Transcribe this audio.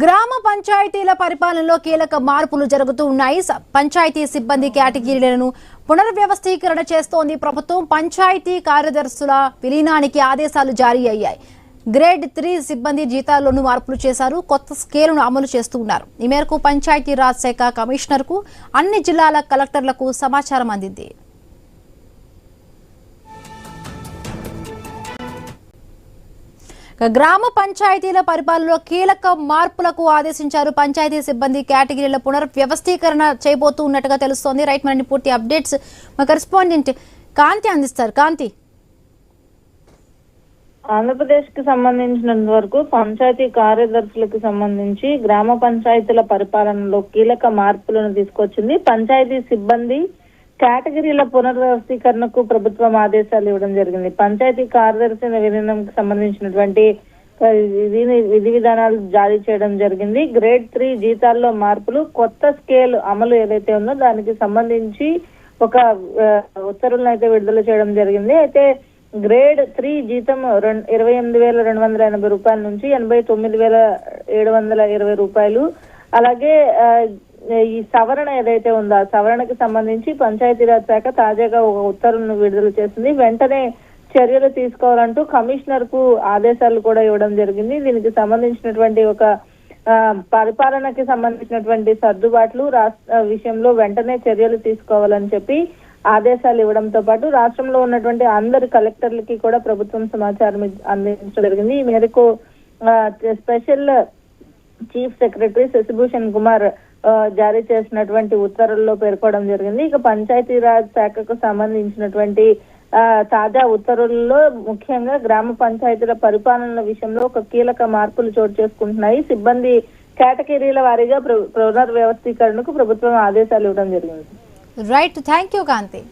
గ్రామ పంచాయతీల పరిపాలనలో కీలక మార్పులు జరుగుతూ ఉన్నాయి. పంచాయతీ సిబ్బంది కేటగిరీలను పునర్వ్యవస్థీకరణ చేస్తోంది ప్రభుత్వం. పంచాయతీ కార్యదర్శుల విలీనానికి ఆదేశాలు జారీ అయ్యాయి. గ్రేడ్ 3 సిబ్బంది జీతాల్లోనూ మార్పులు చేశారు. కొత్త స్కేలును అమలు చేస్తున్నారు. ఈ మేరకు పంచాయతీ రాజ్ శాఖ కమిషనర్కు అన్ని జిల్లాల కలెక్టర్లకు సమాచారం అందింది. గ్రామ పంచాయతీల పరిపాలనలో కీలక మార్పులకు ఆదేశించారు. పంచాయతీ సిబ్బంది కేటగిరీల పునర్వ్యవస్థీకరణ చేయబోతున్నట్టుగా తెలుస్తోంది. రైట్, మరిన్ని పూర్తి అప్డేట్స్ మా కరెస్పాండెంట్ కాంతి అందిస్తారు. కాంతి, ఆంధ్రప్రదేశ్ కి సంబంధించినంత వరకు పంచాయతీ కార్యదర్శులకు సంబంధించి గ్రామ పంచాయతీల పరిపాలనలో కీలక మార్పులను తీసుకొచ్చింది. పంచాయతీ సిబ్బంది కేటగిరీల పునర్వ్యవస్థీకరణకు ప్రభుత్వం ఆదేశాలు ఇవ్వడం జరిగింది. పంచాయతీ కార్యదర్శి విలీనంకి సంబంధించినటువంటి విధి విధానాలు జారీ చేయడం జరిగింది. గ్రేడ్ 3 జీతాల్లో మార్పులు, కొత్త స్కేల్ అమలు ఏదైతే ఉందో దానికి సంబంధించి ఒక ఉత్తర్వులను అయితే విడుదల చేయడం జరిగింది. అయితే గ్రేడ్ 3 జీతం 28,280 రూపాయల నుంచి 89,720 రూపాయలు. అలాగే ఈ సవరణ ఏదైతే ఉందో ఆ సవరణకి సంబంధించి పంచాయతీరాజ్ శాఖ తాజాగా ఒక ఉత్తర్వులను విడుదల చేసింది. వెంటనే చర్యలు తీసుకోవాలంటూ కమిషనర్ కు ఆదేశాలు కూడా ఇవ్వడం జరిగింది. దీనికి సంబంధించినటువంటి ఒక పరిపాలనకి సంబంధించినటువంటి సర్దుబాట్లు రాష్ట్ర విషయంలో వెంటనే చర్యలు తీసుకోవాలని చెప్పి ఆదేశాలు ఇవ్వడంతో పాటు రాష్ట్రంలో ఉన్నటువంటి అందరు కలెక్టర్లకి కూడా ప్రభుత్వం సమాచారం అందించడం జరిగింది. ఈ మేరకు special chief secretary Shashibhushan Kumar జారీ చేసినటువంటి ఉత్తర్వుల్లో పేర్కోవడం జరిగింది. ఇక పంచాయతీరాజ్ శాఖకు సంబంధించినటువంటి తాజా ఉత్తర్వుల్లో ముఖ్యంగా గ్రామ పంచాయతీల పరిపాలనల విషయంలో ఒక కీలక మార్పులు చోటు చేసుకుంటున్నాయి. సిబ్బంది కేటగిరీల వారీగా పునర్వ్యవస్థీకరణకు ప్రభుత్వం ఆదేశాలు ఇవ్వడం జరిగింది. Right, thank you Kanthi.